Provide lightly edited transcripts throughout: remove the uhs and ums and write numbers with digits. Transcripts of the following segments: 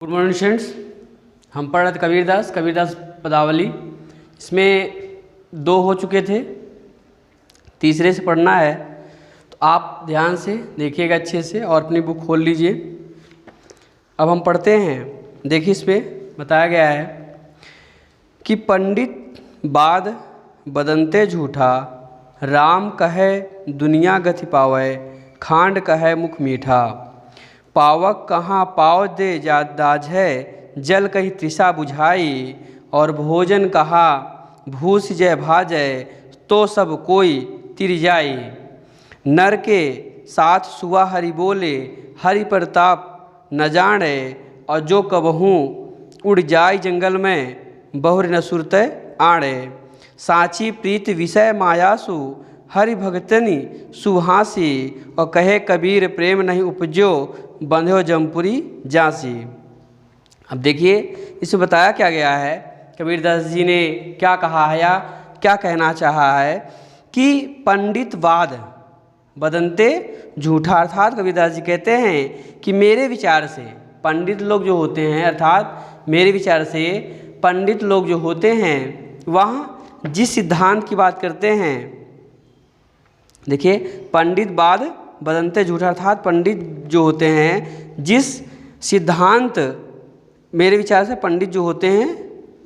Good morning students. हम पढ़ रहे थे कबीरदास पदावली। इसमें 2 हो चुके थे, तीसरे से पढ़ना है। तो आप ध्यान से देखिएगा अच्छे से और अपनी बुक खोल लीजिए। अब हम पढ़ते हैं। देखिए इसमें बताया गया है कि पंडित बाद बदनते झूठा, राम कहे दुनिया गति पावै, खांड कहे मुख मीठा। पावक कहाँ पाव दे दाज है, जल कही तृषा बुझाई। और भोजन कहा भूस जय भाजय, तो सब कोई तिर जाई। नर के साथ सुआ हरि बोले, हरि प्रताप न जाने। और जो कबहूँ उड़ जाय जंगल में, बहुर न सुरते आड़े। साची प्रीत विषय मायासु, हरि भगतनी सुहासी। और कहे कबीर प्रेम नहीं उपजो, बंध्यो जमपुरी जासी। अब देखिए इसमें बताया क्या गया है, कबीरदास जी ने क्या कहा है या क्या कहना चाहा है कि पंडित वाद बदनते झूठा। अर्थात कबीरदास जी कहते हैं कि मेरे विचार से पंडित लोग जो होते हैं, अर्थात मेरे विचार से पंडित लोग जो होते हैं वह जिस सिद्धांत की बात करते हैं। देखिए पंडित बाद बदनते झूठा, अर्थात पंडित जो होते हैं जिस सिद्धांत, मेरे विचार से पंडित जो होते हैं,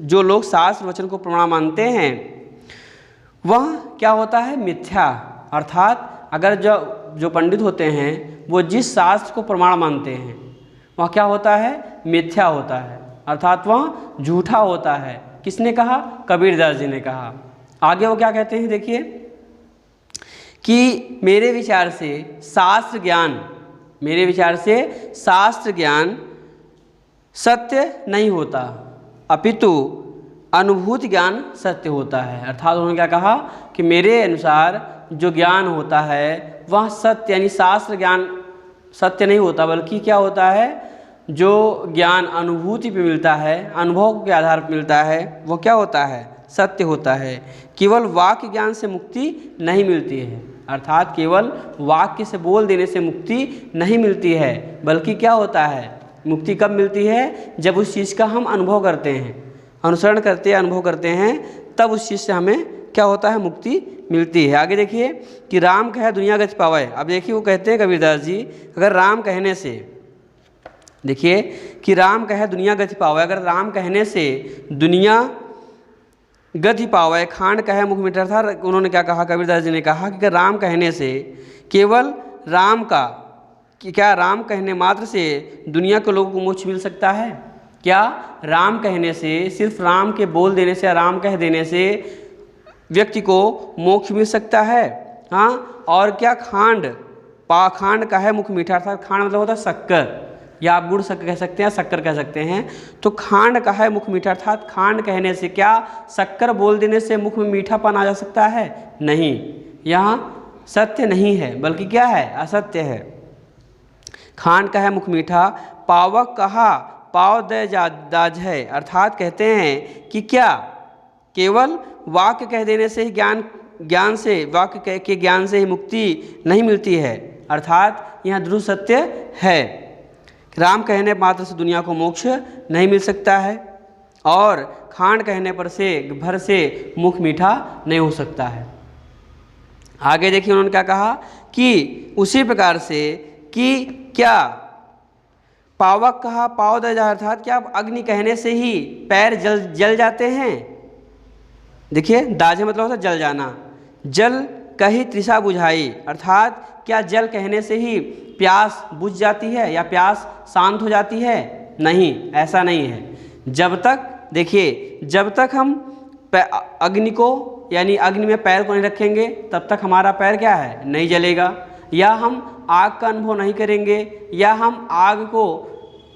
जो लोग शास्त्र वचन को प्रमाण मानते हैं, वह क्या होता है मिथ्या। अर्थात अगर जो पंडित होते हैं वो जिस शास्त्र को प्रमाण मानते हैं वह क्या होता है मिथ्या होता है, अर्थात वह झूठा होता है। किसने कहा? कबीरदास जी ने कहा। आगे वो क्या कहते हैं देखिए कि मेरे विचार से शास्त्र ज्ञान सत्य नहीं होता, अपितु अनुभूति ज्ञान सत्य होता है। अर्थात उन्होंने क्या कहा कि मेरे अनुसार जो ज्ञान होता है वह सत्य, यानी शास्त्र ज्ञान सत्य नहीं होता, बल्कि क्या होता है जो ज्ञान अनुभूति पे मिलता है, अनुभव के आधार पर मिलता है, वो क्या होता है सत्य होता है। केवल वाक्य ज्ञान से मुक्ति नहीं मिलती है, अर्थात केवल वाक्य से बोल देने से मुक्ति नहीं मिलती है, बल्कि क्या होता है मुक्ति कब मिलती है? जब उस चीज़ का हम अनुभव करते हैं, अनुसरण करते हैं, अनुभव करते हैं, तब उस चीज़ से हमें क्या होता है मुक्ति मिलती है। आगे देखिए कि राम कहे दुनिया गति पावै। अब देखिए वो कहते हैं कबीरदास जी, अगर राम कहने से, देखिए कि राम कहे दुनिया गति पावै, अगर राम कहने से दुनिया गति पावै, खांड कहे मुख मीठा था। उन्होंने क्या कहा? कबीरदास जी ने कहा कि राम कहने से, केवल राम का कि क्या राम कहने मात्र से दुनिया के लोगों को मोक्ष मिल सकता है? क्या राम कहने से, सिर्फ राम के बोल देने से, राम कह देने से व्यक्ति को मोक्ष मिल सकता है? हाँ। और क्या खांड का है मुख मीठा था। खांड मतलब होता है शक्कर, या आप गुड़ शक्कर कह सकते हैं, शक्कर कह सकते हैं। तो खांड का है मुख मीठा, अर्थात खांड कहने से क्या शक्कर बोल देने से मुख में मीठापन आ जा सकता है? नहीं, यहाँ सत्य नहीं है, बल्कि क्या है असत्य है। खांड का है मुख मीठा, पावक कहा पाव दे दाज है। अर्थात कहते हैं कि क्या केवल वाक्य कह देने से ही ज्ञान से, वाक्य के ज्ञान से ही मुक्ति नहीं मिलती है, अर्थात यहाँ ध्रुव सत्य है। राम कहने मात्र से दुनिया को मोक्ष नहीं मिल सकता है, और खांड कहने पर से भर से मुख मीठा नहीं हो सकता है। आगे देखिए उन्होंने क्या कहा कि उसी प्रकार से कि क्या पावक कहा पाव दे जा, अर्थात क्या अग्नि कहने से ही पैर जल जाते हैं। देखिए दाजे मतलब होता है जल जाना। जल कही तृषा बुझाई, अर्थात क्या जल कहने से ही प्यास बुझ जाती है या प्यास शांत हो जाती है? नहीं, ऐसा नहीं है। जब तक देखिए, जब तक हम अग्नि को, यानी अग्नि में पैर को नहीं रखेंगे, तब तक हमारा पैर क्या है नहीं जलेगा। या हम आग का अनुभव नहीं करेंगे, या हम आग को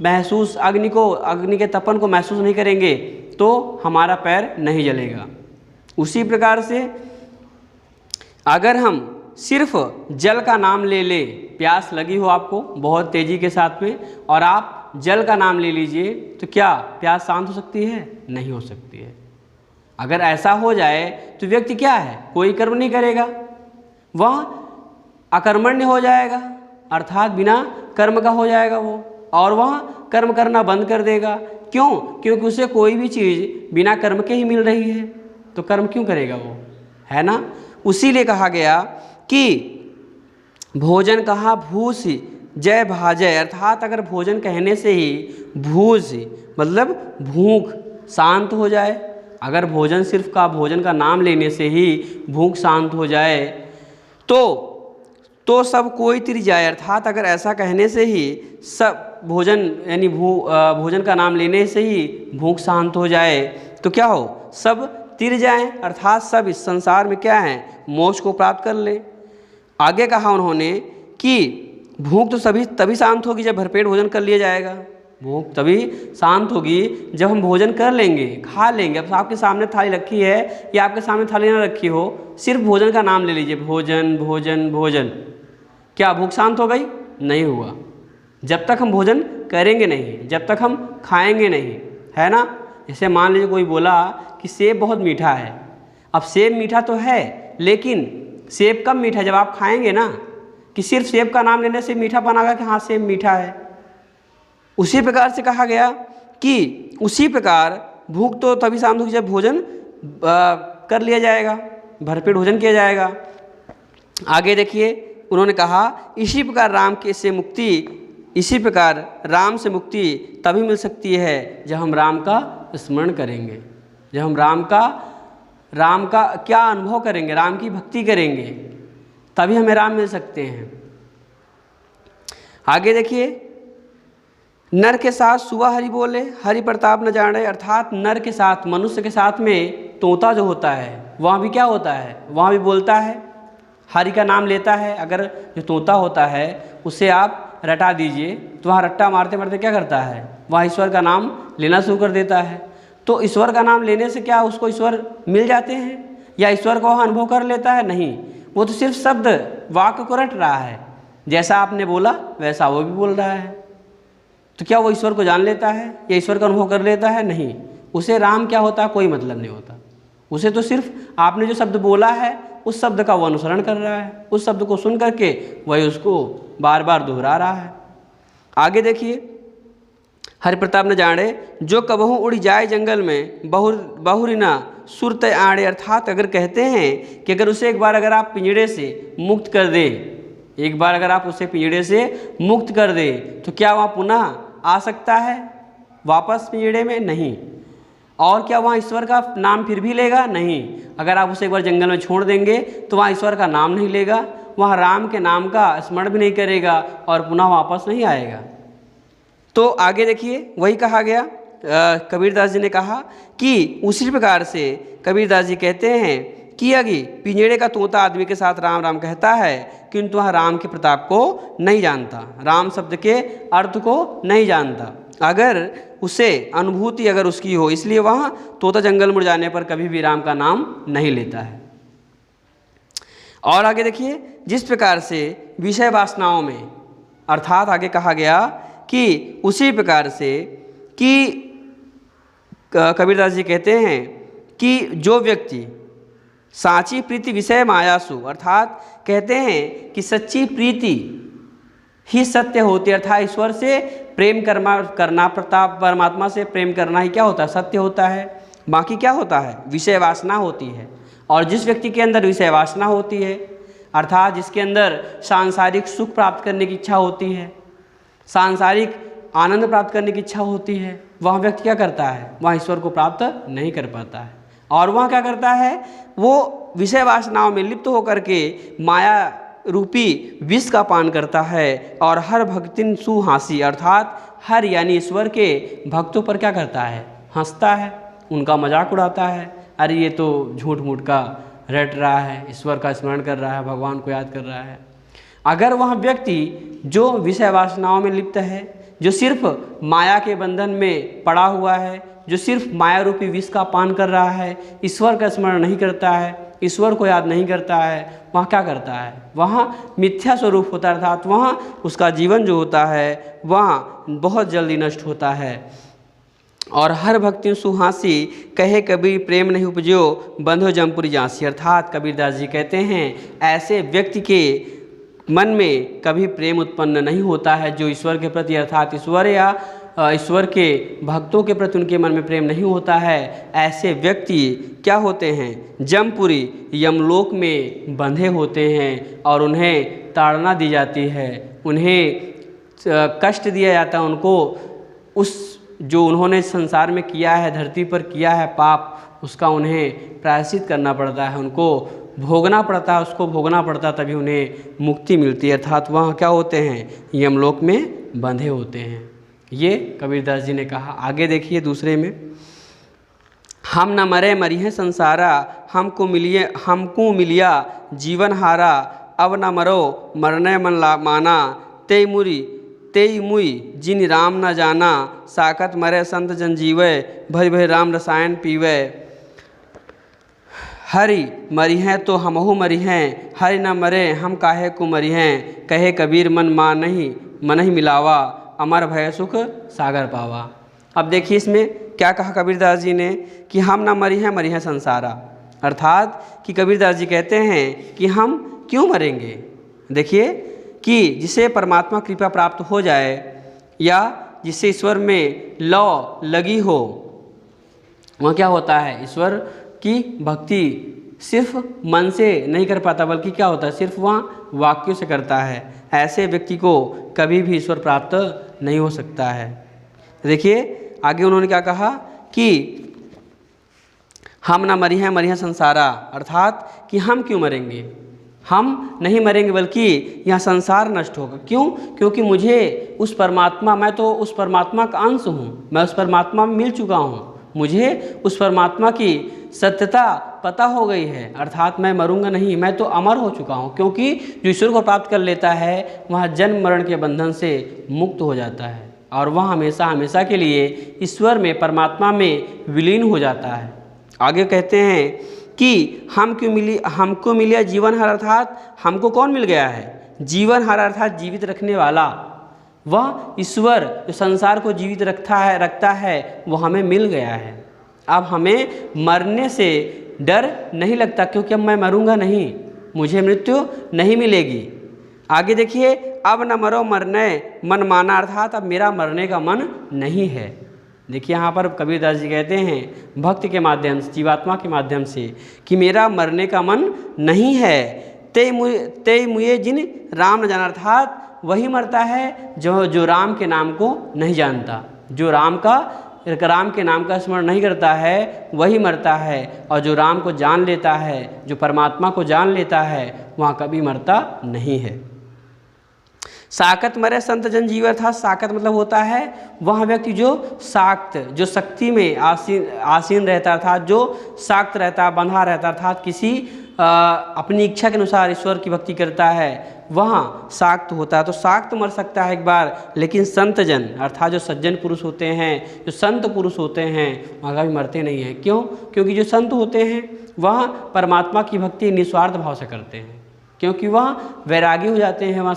महसूस, अग्नि के तपन को महसूस नहीं करेंगे, तो हमारा पैर नहीं जलेगा। उसी प्रकार से अगर हम सिर्फ जल का नाम ले, प्यास लगी हो आपको बहुत तेज़ी के साथ में, और आप जल का नाम ले लीजिए, तो क्या प्यास शांत हो सकती है? नहीं हो सकती है। अगर ऐसा हो जाए तो व्यक्ति क्या है, कोई कर्म नहीं करेगा, वह अकर्मण्य हो जाएगा, अर्थात बिना कर्म का हो जाएगा वो। और वह कर्म करना बंद कर देगा। क्यों? क्योंकि उसे कोई भी चीज़ बिना कर्म के ही मिल रही है, तो कर्म क्यों करेगा वो, है ना। उसीलिए कहा गया कि भोजन कहा भूस जय भाजय, अर्थात अगर भोजन कहने से ही भूस मतलब भूख शांत हो जाए, अगर भोजन सिर्फ का भोजन का नाम लेने से ही भूख शांत हो जाए तो सब कोई तिर जाए, अर्थात अगर ऐसा कहने से ही सब भोजन यानी भोजन का नाम लेने से ही भूख शांत हो जाए तो क्या हो, सब तिर जाएं, अर्थात सब इस संसार में क्या है, मोक्ष को प्राप्त कर लें। आगे कहा उन्होंने कि भूख तो तभी शांत होगी जब भरपेट भोजन कर लिया जाएगा। भूख तभी शांत होगी जब हम भोजन कर लेंगे, खा लेंगे। अब आपके सामने थाली रखी है या आपके सामने थाली ना रखी हो, सिर्फ भोजन का नाम ले लीजिए, भोजन भोजन भोजन, क्या भूख शांत हो गई? नहीं हुआ। जब तक हम भोजन करेंगे नहीं, जब तक हम खाएंगे नहीं, है ना। जैसे मान लीजिए कोई बोला कि सेब बहुत मीठा है। अब सेब मीठा तो है, लेकिन सेब कब मीठा, जब आप खाएंगे ना, कि सिर्फ सेब का नाम लेने से मीठापन आएगा कि हाँ सेब मीठा है। उसी प्रकार से कहा गया कि उसी प्रकार भूख तो तभी शांत होगी जब भोजन कर लिया जाएगा, भरपेट भोजन किया जाएगा। आगे देखिए उन्होंने कहा इसी प्रकार राम से मुक्ति तभी मिल सकती है जब हम राम का स्मरण करेंगे, जब हम राम का क्या अनुभव करेंगे, राम की भक्ति करेंगे, तभी हमें राम मिल सकते हैं। आगे देखिए नर के साथ सुबह हरि बोले हरि प्रताप न जाने, अर्थात नर के साथ मनुष्य के साथ में तोता जो होता है वहाँ भी क्या होता है, वहाँ भी बोलता है, हरि का नाम लेता है। अगर जो तोता होता है उसे आप रटा दीजिए तो वहाँ रट्टा मारते मारते क्या करता है, वहाँ ईश्वर का नाम लेना शुरू कर देता है। तो ईश्वर का नाम लेने से क्या उसको ईश्वर मिल जाते हैं या ईश्वर को वह अनुभव कर लेता है? नहीं, वो तो सिर्फ शब्द वाक्य को रट रहा है, जैसा आपने बोला वैसा वो भी बोल रहा है। तो क्या वो ईश्वर को जान लेता है या ईश्वर का अनुभव कर लेता है? नहीं, उसे राम क्या होता है कोई मतलब नहीं होता। उसे तो सिर्फ आपने जो शब्द बोला है उस शब्द का वो अनुसरण कर रहा है, उस शब्द को सुन करके वही उसको बार बार दोहरा रहा है। आगे देखिए हरि प्रताप न जाने जो कबहू उड़ जाए जंगल में बहुरिना सुरत आड़े, अर्थात अगर कहते हैं कि अगर उसे एक बार अगर आप पिंजड़े से मुक्त कर दे, एक बार अगर आप उसे पिंजड़े से मुक्त कर दे तो क्या वहाँ पुनः आ सकता है वापस पिंजड़े में? नहीं। और क्या वहाँ ईश्वर का नाम फिर भी लेगा? नहीं। अगर आप उसे एक बार जंगल में छोड़ देंगे तो वहाँ ईश्वर का नाम नहीं लेगा, वहाँ राम के नाम का स्मरण भी नहीं करेगा और पुनः वापस नहीं आएगा। तो आगे देखिए वही कहा गया, कबीरदास जी ने कहा कि उसी प्रकार से कबीरदास जी कहते हैं कि अगी पिंजड़े का तोता आदमी के साथ राम राम कहता है किंतु वह राम के प्रताप को नहीं जानता, राम शब्द के अर्थ को नहीं जानता। अगर उसे अनुभूति अगर उसकी हो, इसलिए वह तोता जंगल मुड़ जाने पर कभी भी राम का नाम नहीं लेता है। और आगे देखिए जिस प्रकार से विषय वासनाओं में, अर्थात आगे कहा गया कि उसी प्रकार से कि कबीरदास जी कहते हैं कि जो व्यक्ति साची प्रीति विषय मायासु, अर्थात कहते हैं कि सच्ची प्रीति ही सत्य होती है, अर्थात ईश्वर से प्रेम करना परमात्मा से प्रेम करना ही क्या होता है, सत्य होता है। बाकी क्या होता है, विषय वासना होती है। और जिस व्यक्ति के अंदर विषय वासना होती है, अर्थात जिसके अंदर सांसारिक सुख प्राप्त करने की इच्छा होती है, सांसारिक आनंद प्राप्त करने की इच्छा होती है, वह व्यक्ति क्या करता है, वह ईश्वर को प्राप्त नहीं कर पाता है। और वह क्या करता है, वो विषय वासनाओं में लिप्त होकर के माया रूपी विष का पान करता है और हर भक्तिन सुहासी, अर्थात हर यानी ईश्वर के भक्तों पर क्या करता है, हंसता है, उनका मजाक उड़ाता है। अरे ये तो झूठ मूठ का रट रहा है, ईश्वर का स्मरण कर रहा है, भगवान को याद कर रहा है। अगर वह व्यक्ति जो विषय वासनाओं में लिप्त है, जो सिर्फ माया के बंधन में पड़ा हुआ है, जो सिर्फ माया रूपी विष का पान कर रहा है, ईश्वर का स्मरण नहीं करता है, ईश्वर को याद नहीं करता है, वह क्या करता है, वहाँ मिथ्या स्वरूप होता है, अर्थात वहाँ उसका जीवन जो होता है वहाँ बहुत जल्दी नष्ट होता है। और हर भक्ति सुहासी कहे कबीर प्रेम नहीं उपजो बंधो जमपुरी जांसी, अर्थात कबीरदास जी कहते हैं ऐसे व्यक्ति के मन में कभी प्रेम उत्पन्न नहीं होता है। जो ईश्वर के प्रति अर्थात ईश्वर या ईश्वर के भक्तों के प्रति उनके मन में प्रेम नहीं होता है, ऐसे व्यक्ति क्या होते हैं, जमपुरी यमलोक में बंधे होते हैं और उन्हें ताड़ना दी जाती है, उन्हें कष्ट दिया जाता है, उनको उस जो उन्होंने संसार में किया है, धरती पर किया है पाप, उसका उन्हें प्रायश्चित करना पड़ता है, उनको भोगना पड़ता है, उसको भोगना पड़ता है, तभी उन्हें मुक्ति मिलती है। अर्थात वहाँ क्या होते हैं, यमलोक में बंधे होते हैं। ये कबीरदास जी ने कहा। आगे देखिए दूसरे में, हम न मरे मरिहे संसारा, हमको मिलिया जीवन हारा, अब न मरो मरने मन माना, तेई मुई जिन राम न जाना, साकत मरे संत जन जीवे, भय भय राम रसायन पीवे। हरि मरी हैं तो हमहु मरी हैं, हरि न मरे हम काहे को मरी हैं, कहे कबीर मन मन ही मिलावा, अमर भय सुख सागर पावा। अब देखिए इसमें क्या कहा कबीरदास जी ने कि हम ना मरी हैं संसारा, अर्थात कि कबीरदास जी कहते हैं कि हम क्यों मरेंगे। देखिए कि जिसे परमात्मा कृपा प्राप्त हो जाए या जिससे ईश्वर में लौ लगी हो, वह क्या होता है, ईश्वर की भक्ति सिर्फ मन से नहीं कर पाता, बल्कि क्या होता है, सिर्फ वह वाक्यों से करता है। ऐसे व्यक्ति को कभी भी ईश्वर प्राप्त नहीं हो सकता है। देखिए आगे उन्होंने क्या कहा कि हम ना मरी हैं संसारा, अर्थात कि हम क्यों मरेंगे, हम नहीं मरेंगे बल्कि यह संसार नष्ट होगा। क्यों? क्योंकि मुझे उस परमात्मा, मैं तो उस परमात्मा का अंश हूँ, मैं उस परमात्मा में मिल चुका हूँ, मुझे उस परमात्मा की सत्यता पता हो गई है, अर्थात मैं मरूंगा नहीं, मैं तो अमर हो चुका हूँ। क्योंकि जो ईश्वर को प्राप्त कर लेता है वह जन्म मरण के बंधन से मुक्त हो जाता है और वह हमेशा हमेशा के लिए ईश्वर में, परमात्मा में विलीन हो जाता है। आगे कहते हैं कि हमको मिला जीवन हर, अर्थात हमको कौन मिल गया है, जीवन हर अर्थात जीवित रखने वाला, वह ईश्वर जो संसार को जीवित रखता है वो हमें मिल गया है। अब हमें मरने से डर नहीं लगता, क्योंकि अब मैं मरूंगा नहीं, मुझे मृत्यु नहीं मिलेगी। आगे देखिए, अब न मरो मरने मन माना, अर्थात अब मेरा मरने का मन नहीं है। देखिए यहाँ पर कबीरदास जी कहते हैं भक्त के माध्यम से, जीवात्मा के माध्यम से, कि मेरा मरने का मन नहीं है। ते मुझे जिन राम न जाना, अर्थात वही मरता है जो राम के नाम को नहीं जानता, जो राम के नाम का स्मरण नहीं करता है वही मरता है, और जो राम को जान लेता है, जो परमात्मा को जान लेता है, वहाँ कभी मरता नहीं है। साकत मरे संत जन जीव, था साकत मतलब होता है वह व्यक्ति जो साक्त, जो शक्ति में आसीन रहता था, जो साक्त रहता, बंधा रहता, अर्थात किसी अपनी इच्छा के अनुसार ईश्वर की भक्ति करता है, वहाँ साक्त होता है। तो साक्त मर सकता है एक बार, लेकिन संत जन अर्थात जो सज्जन पुरुष होते हैं, जो संत पुरुष होते हैं, वहाँ कभी मरते नहीं हैं। क्यों? क्योंकि जो संत होते हैं वह परमात्मा की भक्ति निस्वार्थ भाव से करते हैं, क्योंकि वह वैरागी हो जाते हैं, वह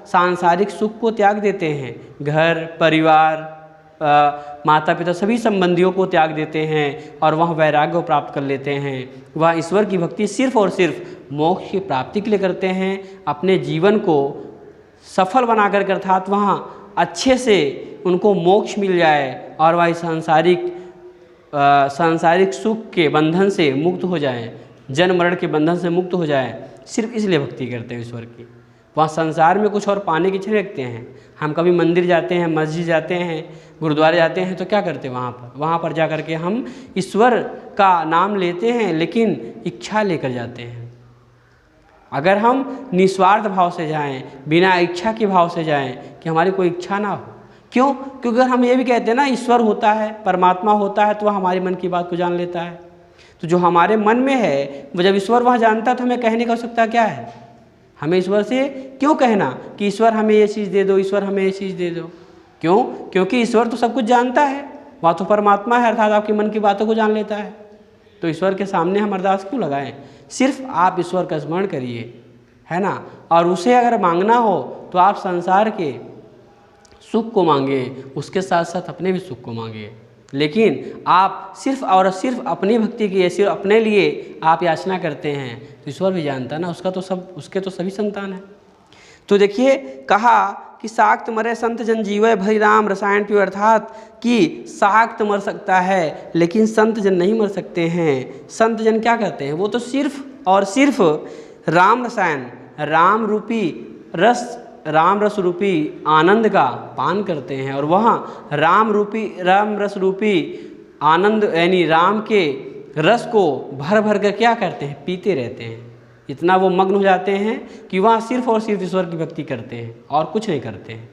सांसारिक सुख को त्याग देते हैं, घर परिवार माता पिता सभी संबंधियों को त्याग देते हैं और वह वैराग्य को प्राप्त कर लेते हैं। वह ईश्वर की भक्ति सिर्फ और सिर्फ मोक्ष की प्राप्ति के लिए करते हैं, अपने जीवन को सफल बनाकर के, अर्थात वहाँ अच्छे से उनको मोक्ष मिल जाए और वह सांसारिक सुख के बंधन से मुक्त हो जाएं, जन्म मरण के बंधन से मुक्त हो जाएं, सिर्फ इसलिए भक्ति करते हैं ईश्वर की। वहाँ संसार में कुछ और पाने की इच्छा रखते हैं। हम कभी मंदिर जाते हैं, मस्जिद जाते हैं, गुरुद्वारे जाते हैं, तो क्या करते हैं वहाँ पर जा कर के हम ईश्वर का नाम लेते हैं, लेकिन इच्छा लेकर जाते हैं। अगर हम निस्वार्थ भाव से जाएं, बिना इच्छा के भाव से जाएं कि हमारी कोई इच्छा ना हो, क्यों? क्योंकि अगर हम ये भी कहते हैं ना ईश्वर होता है, परमात्मा होता है, तो वह हमारे मन की बात को जान लेता है। तो जो हमारे मन में है वो जब ईश्वर वह जानता है तो हमें कहने की आवश्यकता क्या है? हमें ईश्वर से क्यों कहना कि ईश्वर हमें ये चीज़ दे दो, ईश्वर हमें ये चीज़ दे दो? क्यों? क्योंकि ईश्वर तो सब कुछ जानता है, वह तो परमात्मा है, अर्थात आपके मन की बातों को जान लेता है। तो ईश्वर के सामने हम अरदास क्यों लगाएं? सिर्फ आप ईश्वर का स्मरण करिए, है ना, और उसे अगर मांगना हो तो आप संसार के सुख को मांगे, उसके साथ साथ अपने भी सुख को मांगे। लेकिन आप सिर्फ और सिर्फ अपनी भक्ति की, सिर्फ अपने लिए आप याचना करते हैं, तो ईश्वर भी जानता है ना, उसके तो सभी संतान हैं, तो देखिए कहा कि साक्त मरे संत जन जीवे भरी राम रसायन पियो, अर्थात कि साक्त मर सकता है लेकिन संत जन नहीं मर सकते हैं। संत जन क्या कहते हैं, वो तो सिर्फ और सिर्फ राम रसायन, राम रूपी रस, राम रस रूपी आनंद का पान करते हैं, और वहाँ राम रस रूपी आनंद यानी राम के रस को भर भर कर क्या करते हैं, पीते रहते हैं। इतना वो मग्न हो जाते हैं कि वहाँ सिर्फ और सिर्फ ईश्वर की भक्ति करते हैं और कुछ नहीं करते हैं।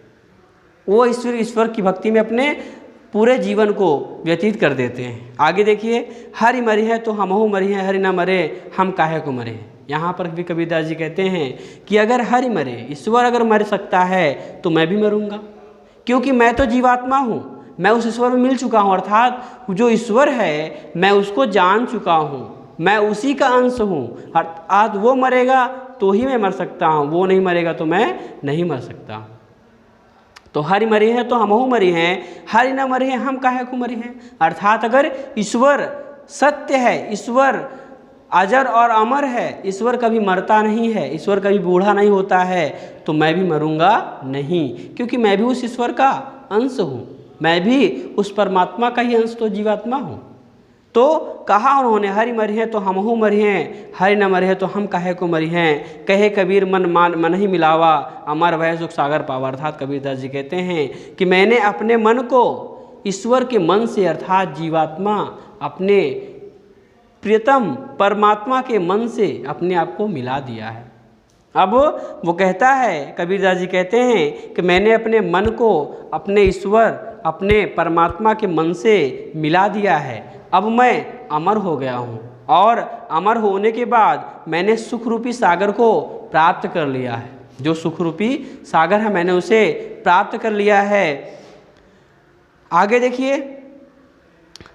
वो ईश्वर की भक्ति में अपने पूरे जीवन को व्यतीत कर देते हैं। आगे देखिए, हरि मरी है तो हमहु मरी हैं, हरि ना मरे हम काहे को मरे। यहाँ पर भी कबीरदास जी कहते हैं कि अगर हरि मरे, ईश्वर अगर मर सकता है तो मैं भी मरूंगा, क्योंकि मैं तो जीवात्मा हूँ, मैं उस ईश्वर में मिल चुका हूँ, अर्थात जो ईश्वर है मैं उसको जान चुका हूँ, मैं उसी का अंश हूँ। अर्थात वो मरेगा तो ही मैं मर सकता हूँ, वो नहीं मरेगा तो मैं नहीं मर सकता। तो हरि मरी है तो हमहु मरी हैं, हरि न मरी है हम काहे को मरी हैं। अर्थात अगर ईश्वर सत्य है, ईश्वर अजर और अमर है, ईश्वर कभी मरता नहीं है, ईश्वर कभी बूढ़ा नहीं होता है, तो मैं भी मरूंगा नहीं, क्योंकि मैं भी उस ईश्वर का अंश हूँ, मैं भी उस परमात्मा का ही अंश तो जीवात्मा हूँ। तो कहा उन्होंने, हरि मरी हैं तो हमहु मरी हैं, हरि न मरी है तो हम काहे को मरी हैं। कहे कबीर मन ही मिलावा, अमर वह सुख सागर पावा। अर्थात कबीरदास जी कहते हैं कि मैंने अपने मन को ईश्वर के मन से, अर्थात जीवात्मा अपने प्रियतम परमात्मा के मन से अपने आप को मिला दिया है। अब वो कहता है, कबीरदास जी कहते हैं कि मैंने अपने मन को अपने ईश्वर, अपने परमात्मा के मन से मिला दिया है, अब मैं अमर हो गया हूँ, और अमर होने के बाद मैंने सुख रूपी सागर को प्राप्त कर लिया है। जो सुख रूपी सागर है मैंने उसे प्राप्त कर लिया है। आगे देखिए,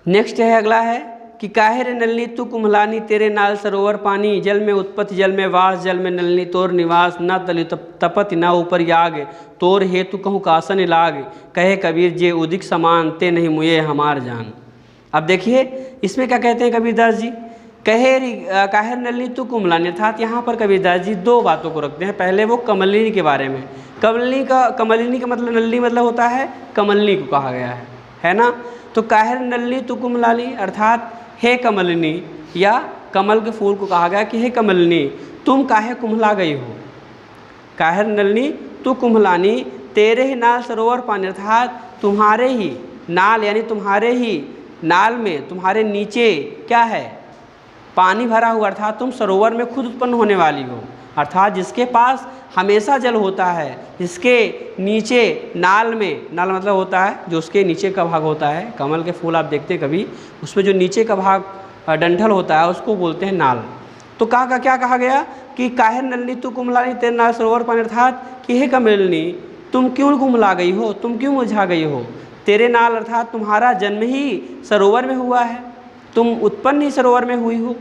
नेक्स्ट है, अगला है कि काहे रे नलनी तू कुम्हलानी, तेरे नाल सरोवर पानी, जल में उत्पत्ति जल में वास, जल में नलनी तोर निवास, न तलि तपति न ऊपर याग, तोर हेतु कहूँ कासन लाग, कहे कबीर जे उदिक समान, ते नहीं मुए हमार जान। अब देखिए इसमें क्या कहते हैं कबीरदास जी, काहे नलनी तू कुम्हलानी, अर्थात यहाँ पर कबीरदास जी दो बातों को रखते हैं। पहले वो कमलिनी के बारे में, कमलिनी का मतलब, नलनी मतलब होता है कमलिनी को कहा गया है ना। तो काहे नलनी तू कुम्हलानी, अर्थात हे कमलिनी, या कमल के फूल को कहा गया कि हे कमलिनी तुम काहे कुम्हला गई हो। काहे नलनी तू कुम्हलानी, तेरे ही नाल सरोवर पानी, अर्थात तुम्हारे ही नाल यानी तुम्हारे ही नाल में, तुम्हारे नीचे क्या है, पानी भरा हुआ, अर्थात तुम सरोवर में खुद उत्पन्न होने वाली हो। अर्थात जिसके पास हमेशा जल होता है, जिसके नीचे नाल में, नाल मतलब होता है जो उसके नीचे का भाग होता है, कमल के फूल आप देखते हैं कभी, उसमें जो नीचे का भाग डंठल होता है उसको बोलते हैं नाल। तो क्या कहा गया कि काहे नलनी तू कुम्हलानी, तेरे नाल सरोवर पानी, अर्थात कि हे कमलिनी तुम क्यों कुम्हला गई हो, तुम क्यों मुरझा गई हो। तेरे नाल अर्थात तुम्हारा जन्म ही सरोवर में हुआ है, तुम उत्पन्न ही सरोवर में हुई हो।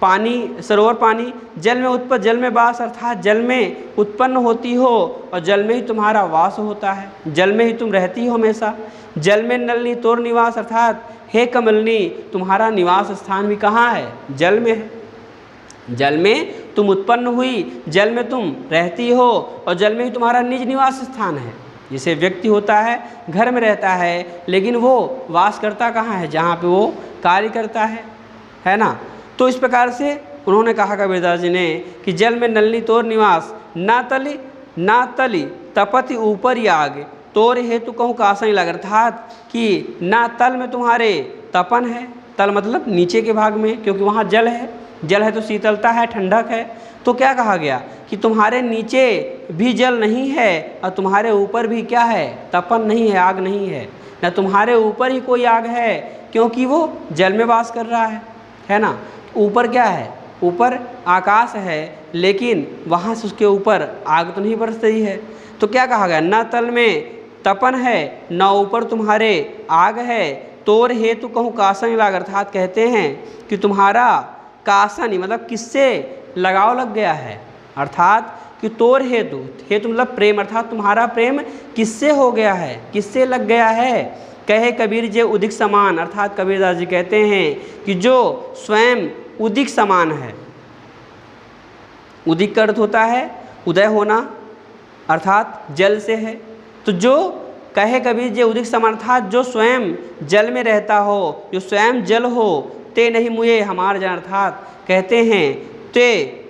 पानी, सरोवर पानी, जल में उत्पन्न जल में वास, अर्थात जल में उत्पन्न होती हो और जल में ही तुम्हारा वास होता है, जल में ही तुम रहती हो हमेशा। जल में नलनी तोर निवास, अर्थात हे कमलिनी तुम्हारा निवास स्थान भी कहाँ है, जल में है। जल में तुम उत्पन्न हुई, जल में तुम रहती हो और जल में ही तुम्हारा निज निवास स्थान है। जैसे व्यक्ति होता है घर में रहता है, लेकिन वो वास करता कहाँ है, जहाँ पे वो कार्य करता है ना। तो इस प्रकार से उन्होंने कहा कबीरदास जी ने कि जल में नलनी तोर निवास, ना तली तपति ऊपर याग, तोर हेतु कहूँ कासन लाग, अर्थात कि ना तल में तुम्हारे तपन है, तल मतलब नीचे के भाग में, क्योंकि वहाँ जल है तो शीतलता है, ठंडक है। तो क्या कहा गया कि तुम्हारे नीचे भी जल नहीं है और तुम्हारे ऊपर भी क्या है, तपन नहीं है, आग नहीं है, न तुम्हारे ऊपर ही कोई आग है, क्योंकि वो जल में वास कर रहा है ना। ऊपर क्या है, ऊपर आकाश है, लेकिन वहाँ से उसके ऊपर आग तो नहीं बरस रही है। तो क्या कहा गया, न तल में तपन है न ऊपर तुम्हारे आग है, तोर हेतु कहूँ कासन लाग, अर्थात कहते हैं कि तुम्हारा कासन मतलब किससे लगाव लग गया है, अर्थात कि तोर हेतु मतलब प्रेम, अर्थात तुम्हारा प्रेम किससे हो गया है, किससे लग गया है। कहे कबीर जे उदिक समान, अर्थात कबीरदास जी कहते हैं कि जो स्वयं उदिक समान है, उदिक का अर्थ होता है उदय होना अर्थात जल से है। तो जो कहे कबीर जे उदिक सम अर्थात जो स्वयं जल में रहता हो, जो स्वयं जल हो, ते नहीं मुझे हमार जन अर्थात कहते हैं ते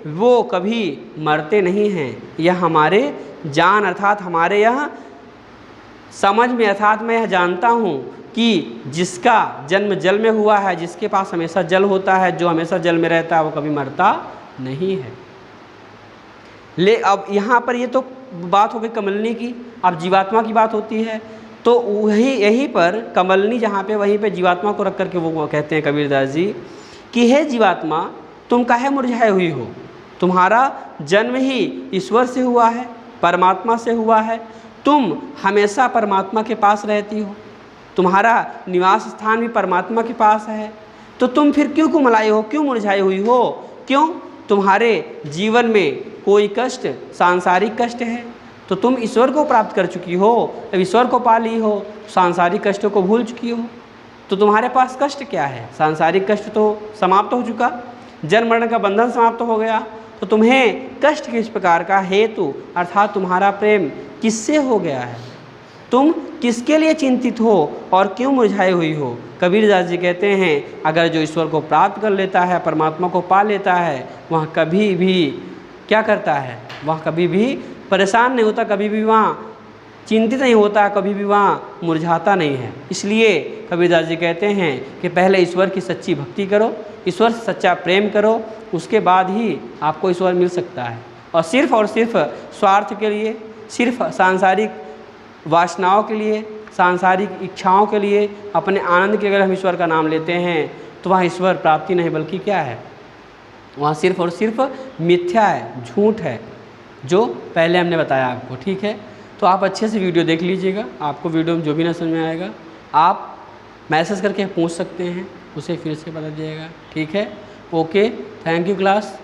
वो कभी मरते नहीं हैं। यह हमारे जान अर्थात हमारे यह समझ में अर्थात मैं यह जानता हूँ कि जिसका जन्म जल में हुआ है, जिसके पास हमेशा जल होता है, जो हमेशा जल में रहता है, वो कभी मरता नहीं है। ले अब यहाँ पर ये तो बात हो गई कमलनी की, अब जीवात्मा की बात होती है। तो वही यहीं पर कमलनी जहाँ पे वहीं पे जीवात्मा को रख करके वो कहते हैं कबीरदास जी कि हे जीवात्मा तुम काहे मुरझाए हुई हो, तुम्हारा जन्म ही ईश्वर से हुआ है, परमात्मा से हुआ है, तुम हमेशा परमात्मा के पास रहती हो, तुम्हारा निवास स्थान भी परमात्मा के पास है, तो तुम फिर क्यों कुमलाई हो, क्यों मुरझाई हुई हो, क्यों तुम्हारे जीवन में कोई कष्ट सांसारिक कष्ट है, तो तुम ईश्वर को प्राप्त कर चुकी हो, अब ईश्वर को पा ली हो, सांसारिक कष्टों को भूल चुकी हो, तो तुम्हारे पास कष्ट क्या है, सांसारिक कष्ट तो समाप्त हो चुका, जन्म मरण का बंधन समाप्त हो गया, तो तुम्हें कष्ट किस प्रकार का हेतु अर्थात तुम्हारा प्रेम किससे हो गया है, तुम किसके लिए चिंतित हो और क्यों मुरझाई हुई हो। कबीरदास जी कहते हैं अगर जो ईश्वर को प्राप्त कर लेता है, परमात्मा को पा लेता है, वह कभी भी क्या करता है, वह कभी भी परेशान नहीं होता, कभी भी वहाँ चिंतित नहीं होता, कभी भी वहाँ मुरझाता नहीं है। इसलिए कबीरदास जी कहते हैं कि पहले ईश्वर की सच्ची भक्ति करो, ईश्वर से सच्चा प्रेम करो, उसके बाद ही आपको ईश्वर मिल सकता है। और सिर्फ स्वार्थ के लिए, सिर्फ सांसारिक वासनाओं के लिए, सांसारिक इच्छाओं के लिए, अपने आनंद के अगर हम ईश्वर का नाम लेते हैं तो वहाँ ईश्वर प्राप्ति नहीं, बल्कि क्या है, वहाँ सिर्फ और सिर्फ मिथ्या है, झूठ है, जो पहले हमने बताया आपको। ठीक है, तो आप अच्छे से वीडियो देख लीजिएगा, आपको वीडियो में जो भी ना समझ में आएगा आप मैसेज करके पूछ सकते हैं, उसे फिर से बता दिएगा। ठीक है, ओके, थैंक यू क्लास।